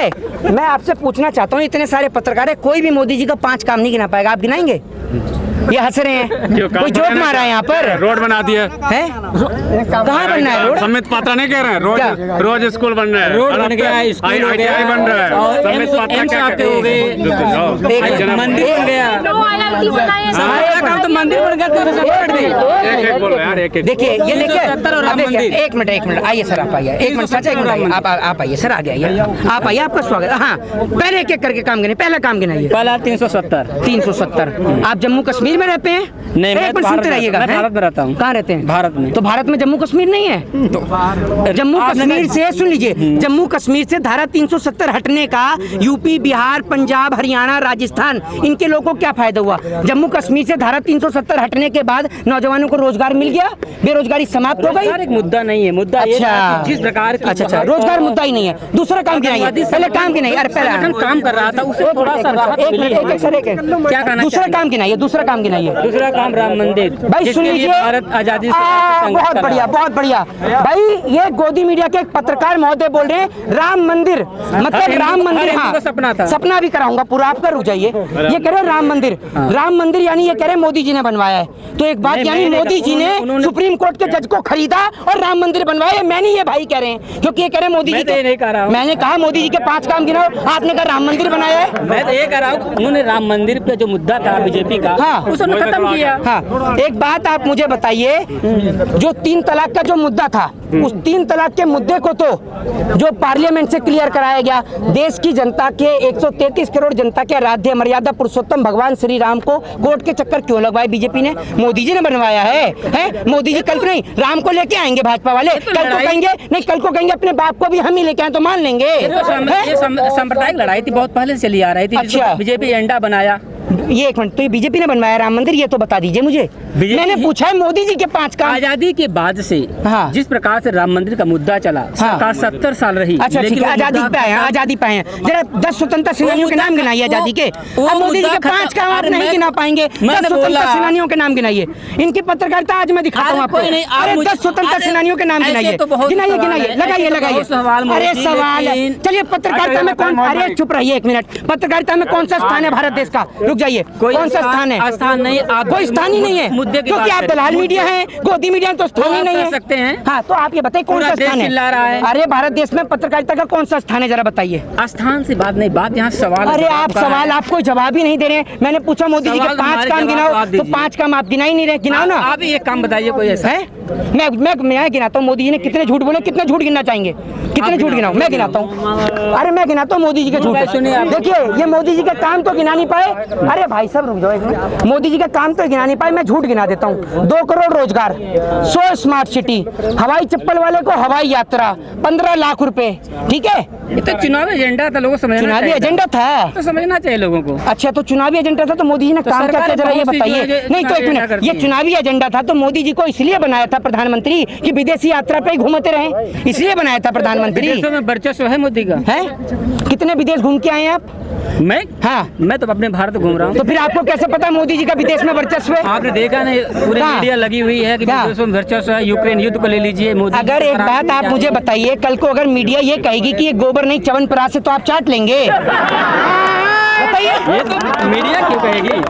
है, मैं आपसे पूछना चाहता हूँ, इतने सारे पत्रकार है, कोई भी मोदी जी का 5 काम नहीं गिना पाएगा, आप गिनाएंगे? ये हंस रहे हैं, कोई जोक मारा है यहाँ पर? रोड बना दिया है, कहाँ बनना है रोड? समित पात्रा नहीं कह रहे हैं, रोज स्कूल बन रहा है, रोड बन गया, स्कूल हो गया, बन रहा है, समित पात्रा क्या हो गए, मंदिर बन गया, काम तो मंदिर बन गया। एक बोलो यार, एक देखिए ये देखिए, एक मिनट आइए सर, आप आइए, एक मिनट चाचा, एक मिनट आप आइए सर, आगे आइए, आप आइए, आपका स्वागत। हाँ, पहले एक एक करके काम गिनाइए, पहला काम गिनाइए। पहला 370। आप जम्मू कश्मीर में रहते हैं? नहीं, मैं सुनते रहिएगा, मैं भारत में रहता हूँ। कहाँ रहते हैं? भारत में। तो भारत में जम्मू कश्मीर नहीं है? तो जम्मू कश्मीर से, सुन लीजिए, जम्मू कश्मीर से धारा 370 हटने का यूपी, बिहार, पंजाब, हरियाणा, राजस्थान, इनके लोगों को क्या फायदा हुआ? जम्मू कश्मीर से धारा 370 हटने के बाद नौजवानों को रोजगार मिल गया, बेरोजगारी समाप्त हो गई। एक मुद्दा नहीं है, मुद्दा अच्छा, जिस प्रकार अच्छा, रोजगार मुद्दा ही नहीं है। दूसरा काम गिनाइए, पहले काम गिनाइए। अरे पहले काम कर रहा था, उससे थोड़ा सा क्या कहना, दूसरा काम गिनाइए, दूसरा काम गिनाइए। दूसरा काम राम मंदिर। भाई सुन लीजिए, भारत आजादी बहुत बढ़िया, बहुत बढ़िया। भाई ये गोदी मीडिया के एक पत्रकार महोदय बोल रहे हैं राम मंदिर, मतलब राम मंदिर, हाँ सपना था, सपना भी कराऊंगा पूरा, आप रुक जाइए। ये कह रहे राम मंदिर, राम मंदिर यानी ये कह रहे मोदी जी ने बनवाया है। तो एक बात, यानी मोदी जी ने सुप्रीम कोर्ट के जज को खरीदा और राम मंदिर बनवाया। मैं नहीं, ये भाई कह रहे हैं, क्योंकि ये कह रहे मोदी जी नहीं कह रहा, मैंने कहा मोदी जी के 5 काम गिनाओ, आपने कहा राम मंदिर बनाया है। मैं तो ये कह रहा हूँ, उन्होंने राम मंदिर पे जो मुद्दा था बीजेपी का, हाँ, उसने खत्म किया। हाँ, एक बात आप मुझे बताइए, जो 3 तलाक का जो मुद्दा था, उस 3 तलाक के मुद्दे को तो जो पार्लियामेंट से क्लियर कराया गया, देश की जनता के 133 करोड़ जनता के आराध्य मर्यादा पुरुषोत्तम भगवान श्री राम को कोर्ट के चक्कर क्यों लगवाए बीजेपी ने? मोदी जी ने बनवाया है? मोदी जी कल को नहीं, राम को लेके आएंगे भाजपा वाले, कल को कहेंगे नहीं, कल को कहेंगे अपने बाप को भी हम ही लेके आए तो मान लेंगे। ये सांप्रदायिक लड़ाई थी, बहुत पहले से चली आ रही थी। अच्छा, बीजेपी एजेंडा बनाया। ये एक मिनट, तो ये बीजेपी ने बनवाया राम मंदिर, ये तो बता दीजिए मुझे। मैंने पूछा है मोदी जी के 5 काम। आजादी के बाद से हाँ, जिस प्रकार से राम मंदिर का मुद्दा चला, सरकार 70 साल रही। अच्छा ठीक है, आजादी पे आए, आजादी पे आए, जरा 10 स्वतंत्रता सेनानियों के नाम गिनाइए आजादी के। अब मोदी जी के 5 काम आप नहीं गिना पाएंगे, 10 स्वतंत्रता सेनानियों के नाम गिनाइए। इनकी पत्रकारिता आज मैं दिखाता हूँ आपको। अरे 10 स्वतंत्रता सेनानियों के नाम गिनाइए, गिनाइए, गिनाइए, लगाइए, लगाइए। अरे सवाल, चलिए पत्रकारिता में कौन, अरे चुप रहिए एक मिनट, पत्रकारिता में कौन सा स्थान है भारत देश का? रुक जाइए, कौन सा स्थान है? स्थान नहीं, कोई स्थान ही नहीं है, मुद्दे की क्योंकि आप दलाल मीडिया है, गोदी मीडिया तो स्थान ही नहीं है। सकते हैं। हाँ, तो आप ये बताइए कौन सा स्थान है? अरे भारत देश में पत्रकारिता का कौन सा स्थान है, जरा बताइए। स्थान से बात नहीं, बात यहाँ सवाल। अरे आप सवाल, आप कोई जवाब ही नहीं दे रहे हैं। मैंने पूछा मोदी जी के 5 काम गिनाओ, तो 5 काम आप गिना ही नहीं रहे। गिनाओ ना, आप एक काम बताइए कोई ऐसा है। मैं गिनाता हूँ मोदी जी ने कितने झूठ बोले, कितने झूठ गिनना चाहेंगे, कितने झूठ गिनाऊं? मैं गिनाता हूँ, अरे मैं गिनाता हूँ मोदी जी के झूठ। देखिए ये मोदी जी के काम तो गिना नहीं पाए। अरे भाई साहब रुक जाओ एक मिनट, मोदी जी के काम तो गिना नहीं पाए, मैं झूठ गिना देता हूँ। 2 करोड़ रोजगार, 100 स्मार्ट सिटी, हवाई चप्पल वाले को हवाई यात्रा, 15 लाख रुपए, ठीक है। ये तो चुनावी एजेंडा था, लोगों को समझना, चुनावी एजेंडा था तो समझना चाहिए लोगों को। अच्छा, तो चुनावी एजेंडा था तो मोदी जी ने काम क्या किया, जरा ये बताइए। नहीं तो एक मिनट, ये चुनावी एजेंडा था तो मोदी जी को इसलिए बनाया था प्रधानमंत्री कि विदेशी यात्रा पे घूमते रहे, इसलिए बनाया था प्रधानमंत्री। विदेशों में वर्चस्व है मोदी का, है? कितने विदेश घूम के आए हैं आप? मैं? हाँ, मैं तो अपने भारत घूम रहा हूँ। तो फिर आपको कैसे पता मोदी जी का विदेश में वर्चस्व है? आपने देखा नहीं, पूरी मीडिया लगी हुई है कि विदेशों में वर्चस्व है। यूक्रेन युद्ध को ले लीजिए, मोदी। अगर एक बात आप मुझे बताइए, कल को अगर मीडिया ये कहेगी कि ये गोबर नहीं च्यवनप्राश है तो आप चाट लेंगे? बताइए। ये तो मीडिया क्यों कहेगी?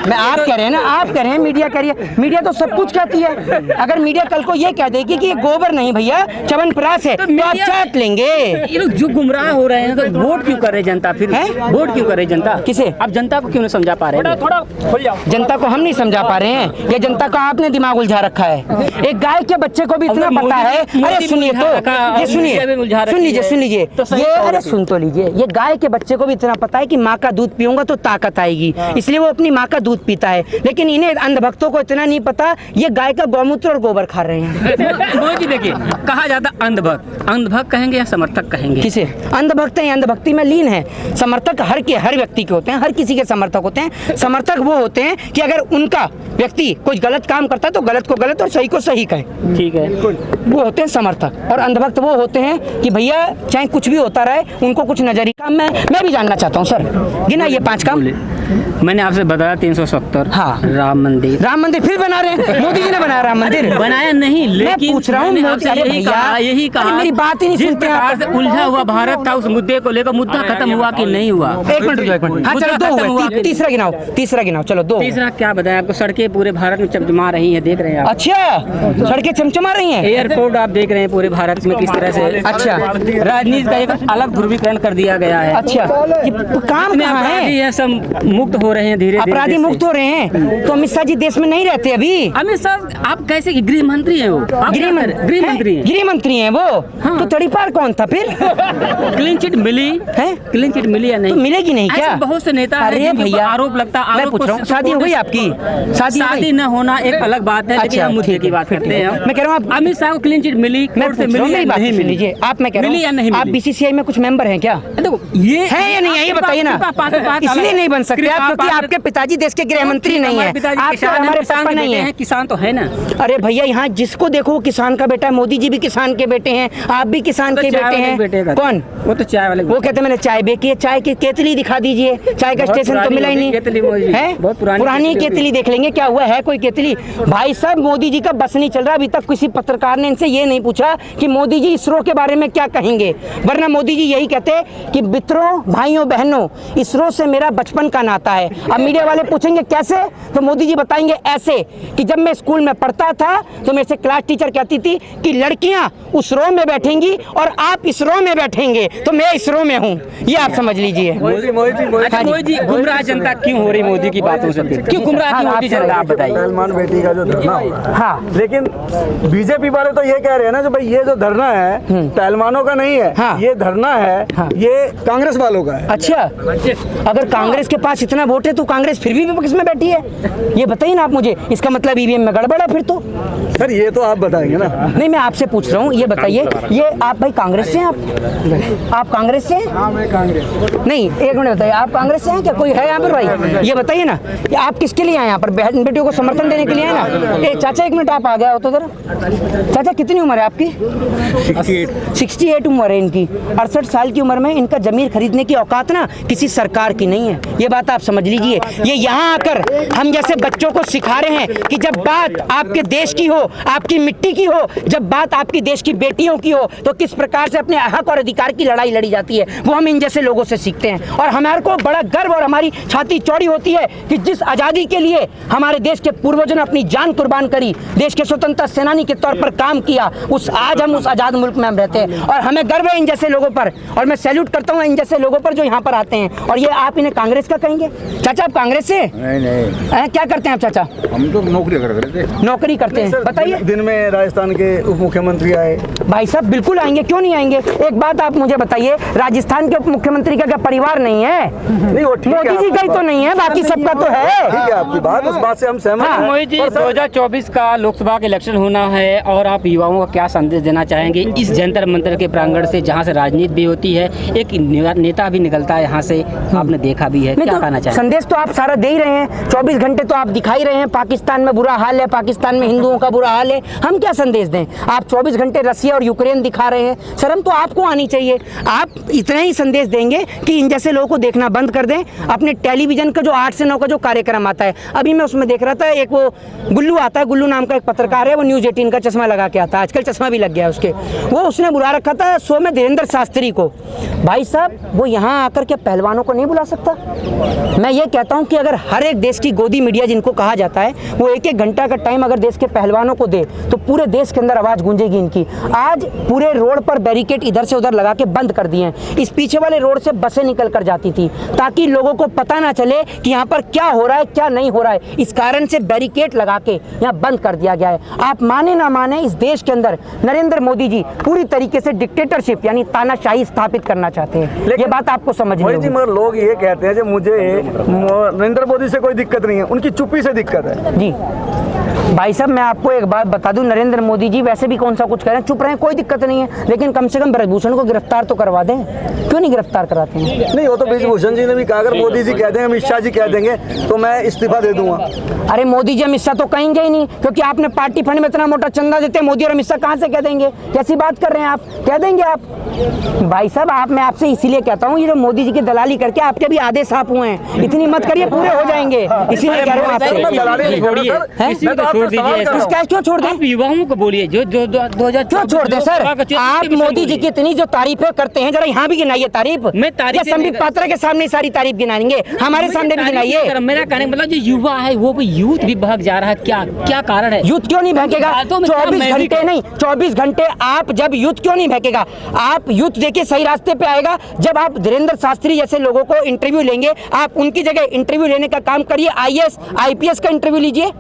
मैं आप कह रहे हैं ना, आप कह रहे हैं मीडिया कह रही है, मीडिया तो सब कुछ कहती है। अगर मीडिया कल को ये कह देगी कि ये गोबर नहीं भैया च्यवनप्राश है तो आप चाट लेंगे। ये लोग जो गुमराह हो रहे हैं तो वोट क्यों करे जनता? फिर वोट क्यों करे जनता? किसे? आप जनता को क्यों नहीं समझा पा रहे हैं? थोड़ा खुल जाओ। जनता को हम नहीं समझा पा रहे हैं, ये जनता का आपने दिमाग उलझा रखा है। एक गाय के बच्चे को भी इतना पता है। अरे सुनिए तो, ये सुनिए, सुन लीजिए, सुन लीजिए ये, अरे सुन तो लीजिए, ये गाय के बच्चे को भी इतना पता है कि माँ का दूध पीऊंगा तो ताकत आएगी, इसलिए वो अपनी माँ का दूध पीता है। लेकिन इन्हें अंधभक्तों को इतना नहीं पता, ये गाय का गौमूत्र और गोबर खा रहे हैं। मोदी देखिए, कहा जाता अंधभक्त, अंधभक्त कहेंगे या समर्थक कहेंगे? किसे? अंधभक्त है, अंधभक्ति में लीन है। समर्थक हर व्यक्ति के होते हैं, हर किसी के समर्थक होते हैं। समर्थक वो होते हैं कि अगर उनका व्यक्ति कुछ गलत काम करता है तो गलत को गलत और सही को सही कहे, ठीक है, वो होते हैं समर्थक। और अंधभक्त वो होते हैं कि भैया चाहे कुछ भी होता रहे, उनको कुछ नजर ही काम। मैं भी जानना चाहता हूँ सर, गिना ये 5 काम। मैंने आपसे बताया 370। हाँ। राम मंदिर फिर बना रहे हैं। मोदी जी ने बनाया राम मंदिर? बनाया नहीं, मैं लेकिन पूछ रहा हूँ मैंने मोदी, आपसे अरे यही भैया, कहा, यही कहा, अरे मेरी बात ही नहीं जिस सुनते प्रकार आप। से उलझा हुआ भारत था, उस मुद्दे को लेकर मुद्दा खत्म हुआ कि नहीं हुआ? एक मिनट रुको, एक मिनट। हाँ चलो, दो हुए, तीसरा गिनाओ, चलो दो। तीसरा क्या बताया आपको? सड़कें पूरे भारत में चमचमा रही हैं, देख रहे हैं आप। अच्छा, सड़कें चमचमा रही हैं। एयरपोर्ट आप देख रहे हैं पूरे भारत में किस तरह से। अच्छा। राजनीति का एक अलग ध्रुवीकरण कर दिया गया है। अच्छा, ये काम इतने कहाँ अपराधी है? हैं, सब मुक्त हो रहे हैं धीरे धीरे। अपराधी मुक्त हो रहे हैं, तो अमित शाह जी देश में नहीं रहते अभी? अमित शाह आप कैसे गृह मंत्री हैं? वो गृह मंत्री हैं। गृह मंत्री हैं वो? तो तड़ीपार कौन था फिर? क्लीन चिट मिली है? क्लीन चिट मिली या नहीं? तो मिलेगी नहीं क्या? ऐसे बहुत से नेता हैं अरे जिनके ऊपर भैया, आरोप लगता है। मैं पूछ रहा हूँ, शादी हो गई आपकी? शादी न होना एक अलग बात है, लेकिन हम मुद्दे की बात करते हैं। मैं कह रहा हूँ अमित शाह को क्लीन चिट मिली, कोर्ट से मिली या नहीं मिली? लीजिए आप, मैं कह रहा मिली या नहीं हूँ, आप मिली? बीसीसीआई में कुछ मेंबर हैं क्या? देखो ये है या नहीं है, ये बताइए ना। इसलिए नहीं बन सकते आप क्योंकि आपके पिताजी देश के गृह मंत्री नहीं है, आप हमारे पापा नहीं है। किसान तो है ना। अरे भैया, यहाँ जिसको देखो वो किसान का बेटा है। मोदी जी भी किसान के बेटे हैं, आप भी किसान के बेटे हैं। कौन? वो तो चाय वाले। वो कहते मैंने चाय बेची है, चाय की केतली दिखा दीजिए। चाय का स्टेशन तो मिला ही नहीं है। बहुत पुरानी केतली देख लेंगे, क्या हुआ है कोई केतली? भाई साहब, मोदी जी का बस नहीं चल रहा। अभी तक किसी पत्रकार ने इनसे ये नहीं पूछा कि मोदी जी इसरो के बारे में क्या कहेंगे, वरना मोदी जी यही कहते कि मित्रों, भाइयों, बहनों, इसरो से मेरा बचपन का नाता है। अब मीडिया वाले पूछेंगे कैसे, तो मोदी जी बताएंगे ऐसे कि जब मैं स्कूल में पढ़ता था तो मेरे से क्लास टीचर कहती थी कि लड़कियां उस रो में बैठेंगी और आप इस रो में बैठेंगे, तो मैं इस रो में हूँ। ये आप समझ लीजिए। अच्छा, मोदी जी गुमराह जनता क्यों हो रही मोदी की बातों से? क्यों गुमराह क्यों होती जनता, आप बताइए। सलमान बेटी का जो धरना होगा, हाँ, लेकिन बीजेपी वाले तो ये कह रहे हैं ना, जो भाई ये जो धरना है पहलवानों का नहीं है, हाँ। ये धरना है, हाँ। ये कांग्रेस वालों का है। अच्छा, अगर कांग्रेस के पास इतना वोट है तो कांग्रेस फिर भी विपक्ष में बैठी है, ये बताइए ना आप मुझे। इसका मतलब ईवीएम में गड़बड़ है फिर तो? सर ये तो आप बताएंगे ना। नहीं, मैं आपसे पूछ रहा हूँ, ये बताइए, ये आप भाई कांग्रेस से हैं? आप कांग्रेस से हैं? हाँ, मैं कांग्रेस। नहीं, एक मिनट बताइए, आप कांग्रेस से हैं क्या? कोई है यहाँ पर भाई? ये बताइए ना, ये आप किसके लिए आए यहाँ पर? बहन बेटियों को समर्थन देने के लिए आए ना? चाचा एक मिनट, आप आ गया हो तो जरा। चाचा कितनी उम्र है आपकी? 68 उम्र है इनकी। 68 साल की उम्र में इनका जमीन खरीदने की औकात ना किसी सरकार की नहीं है, ये बात आप समझ लीजिए। ये यहाँ आकर हम जैसे बच्चों को सिखा रहे हैं कि जब बात आपके देश की हो, आपकी मिट्टी की हो, जब बात आपकी देश की बेटियों की हो, तो किस प्रकार से अपने हक और अधिकार की लड़ाई लड़ी जाती है, वो हम इन जैसे लोगों से सीखते हैं। और हमारे को बड़ा गर्व और हमारी छाती चौड़ी होती है कि जिस आज़ादी के लिए हमारे देश के पूर्वजों ने अपनी जान कुर्बान करी, देश के स्वतंत्रता सेनानी के तौर पर काम किया, आज हम उस आज़ाद मुल्क में हम रहते हैं और हमें गर्व है इन जैसे लोगों पर। और मैं सैल्यूट करता हूँ इन जैसे लोगों पर जो यहाँ पर आते हैं। और ये आप इन्हें कांग्रेस का कहेंगे? चाचा आप कांग्रेस से? नहीं, क्या करते हैं आप चाचा? हम तो नौकरी कर रहे थे। नौकरी करते हैं, बताइए। दिन में राजस्थान के उप मुख्यमंत्री आए। भाई साहब बिल्कुल आएंगे, क्यों नहीं आएंगे। एक बात आप मुझे बताइए, राजस्थान के उप मुख्यमंत्री का क्या परिवार नहीं है? नहीं, वो ठीक है, मोदी जी का ही तो नहीं है, बाकी सबका तो है। ठीक है आपकी बात, उस बात से हम सहमत हैं। मोदी जी, 2024 का लोकसभा का इलेक्शन होना है और आप युवाओं को क्या संदेश देना चाहेंगे इस जंतर मंतर के प्रांगण से, जहां से राजनीति भी होती है, एक नेता भी निकलता है यहाँ से, आपने देखा भी है, क्या तो कहना चाहेंगे? संदेश तो आप सारा दे ही रहे हैं, 24 घंटे तो आप दिखाई रहे हैं। पाकिस्तान में बुरा हाल है, पाकिस्तान में हिंदुओं का बुरा हाल है, हम क्या संदेश दें? आप 24 घंटे रसिया और यूक्रेन दिखा रहे हैं, शर्म तो आपको आनी चाहिए। आप इतना ही संदेश देंगे कि इन जैसे लोगों को देखना बंद कर दें। अपने टेलीविजन का जो 8 से 9 का जो कार्यक्रम आता है, अभी मैं उसमें देख रहा था, एक वो गुल्लू आता है, गुल्लू नाम का एक पत्रकार है, वो न्यूज़ 18 का चश्मा लगा के आता है, आजकल चश्मा भी लग गया है उसके। वो उसने बुला रखा था शो में धीरेन्द्र शास्त्री को। भाई साहब वो यहाँ आकर के पहलवानों को नहीं बुला सकता? मैं ये कहता हूँ कि अगर हर एक देश की गोदी मीडिया जिनको कहा जाता है, वो 1-1 घंटा का टाइम अगर देश के पहलवानों को दे तो पूरे देश के अंदर आवाज़ गूंजेगी इनकी। आज पूरे रोड पर बैरिकेड इधर से उधर लगा के बंद कर दिए हैं। इस पीछे वाले रोड से बसें निकल कर जाती थी ताकि लोगों को पता ना चले कि यहाँ पर क्या हो रहा है क्या नहीं हो रहा है। इस कारण से बैरिकेड लगा के यहाँ बंद कर दिया गया है। आप माने ना माने, इस देश के अंदर नरेंद्र मोदी जी पूरी तरीके से डिक्टेटरशिप यानी तानाशाही स्थापित करना चाहते हैं। ये बात आपको समझनी होगी। मगर लोग ये कहते हैं कि मुझे नरेंद्र मोदी से कोई दिक्कत नहीं है, उनकी चुप्पी से दिक्कत है। जी भाई साहब मैं आपको एक बात बता दूं, नरेंद्र मोदी जी वैसे भी कौन सा कुछ कह रहे हैं, चुप रहे, कोई दिक्कत नहीं है, लेकिन कम से कम ब्रजभूषण को गिरफ्तार तो करवा दें। क्यों नहीं गिरफ्तार कराते हैं? नहीं, वो तो ब्रजभूषण जी ने भी कहा अगर मोदी जी कह देंगे, अमित शाह जी कह देंगे तो मैं इस्तीफा दे दूंगा। अरे मोदी जी अमित शाह तो कहेंगे ही नहीं, क्योंकि आपने पार्टी फंड में इतना मोटा चंदा देते हैं। मोदी और अमित शाह कहाँ से कह देंगे? कैसी बात कर रहे हैं आप? कह देंगे आप? भाई साहब मैं आपसे इसीलिए कहता हूँ, ये जो मोदी जी की दलाली करके आपके भी आधे साफ हुए हैं, हैं, इतनी मत करिए, पूरे हो जाएंगे, इसीलिए कह रहा हूँ आपसे। क्यों छोड़ दें? आप युवाओं को बोलिए जो 2024 क्यों छोड़ दें सर? आप मोदी जी की इतनी जो तारीफें करते हैं, जरा यहाँ भी गिनाइए तारीफ। मैं तारीफ संबित पात्रा के सामने सारी तारीफ गिनाएंगे, हमारे सामने भी गिनाइए। मेरा कहने का मतलब जो युवा है वो भी यूथ भी भाग जा रहा है, क्या क्या कारण है? यूथ क्यों नहीं भटकेगा? 24 घंटे नहीं, 24 घंटे आप जब यूथ क्यों नहीं भटकेगा? आप यूथ देखिए सही रास्ते पे आएगा जब आप धीरेन्द्र शास्त्री जैसे लोगों को इंटरव्यू लेंगे। आप उनकी जगह इंटरव्यू लेने का काम करिए, IAS IPS का इंटरव्यू लीजिए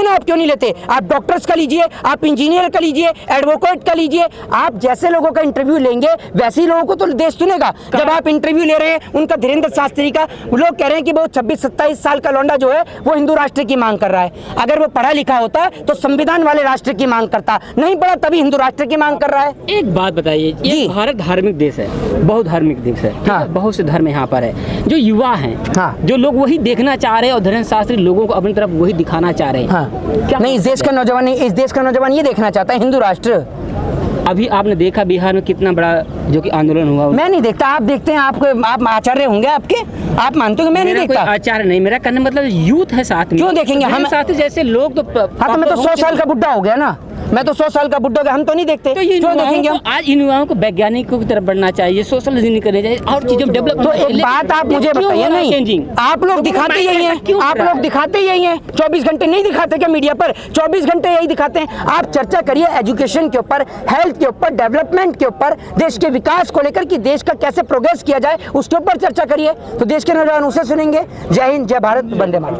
ना। आप क्यों नहीं लेते? आप डॉक्टर्स का लीजिए, आप इंजीनियर का लीजिए, एडवोकेट का लीजिए। आप जैसे लोगों का इंटरव्यू लेंगे वैसे ही लोगों को तो देश सुनेगा। जब आप इंटरव्यू ले रहे हैं उनका, धीरेन्द्र शास्त्री का, लोग कह रहे हैं कि वो 26-27 साल का लौंडा जो है वो हिंदू राष्ट्र की मांग कर रहा है। अगर वो पढ़ा लिखा होता तो संविधान वाले राष्ट्र की मांग करता, नहीं पढ़ा तभी हिंदू राष्ट्र की मांग कर रहा है। एक बात बताइए, ये भारत धार्मिक देश है, बहुत धार्मिक देश है, हाँ। बहुत से धर्म यहाँ पर है। जो युवा हैं, हाँ। जो लोग वही देखना चाह रहे हैं और धीरेन्द्र शास्त्री लोगों को अपनी तरफ वही दिखाना चाह रहे हैं। हाँ। नहीं, इस देश का नौजवान नहीं, इस देश का नौजवान ये देखना चाहता है हिंदू राष्ट्र। अभी आपने देखा बिहार में कितना बड़ा जो कि आंदोलन हुआ। मैं नहीं देखता, आप देखते हैं। आप आचार्य होंगे आपके, आप मानते हो? मैं नहीं देखता। आचार्य नहीं, मेरा कहने मतलब यूथ है साथ में। क्यों देखेंगे हम? शास्त्री जैसे लोग तो हाँ, तो मैं तो 100 साल का बुढ़ा हो गया ना, मैं तो 100 साल का बुढ़ा हो गया, हम तो नहीं देखते। तो ये क्यों देखेंगे हम? आज इन युवाओं को वैज्ञानिकों की तरफ बढ़ना चाहिए, सोशल इंजीनियरिंग करनी चाहिए और चीजों डेवलप। तो एक बात आप मुझे बताइए, नहीं आप लोग दिखाते यही हैं, आप लोग दिखाते यही हैं। 24 घंटे नहीं दिखाते क्या मीडिया पर? 24 घंटे यही दिखाते हैं। आप चर्चा करिए एजुकेशन के ऊपर, हेल्थ के ऊपर, डेवलपमेंट के ऊपर, देश के विकास को लेकर कि देश का कैसे प्रोग्रेस किया जाए उसके ऊपर चर्चा करिए, तो देश के नौजवान उसे सुनेंगे। जय हिंद, जय भारत, वंदे मातरम।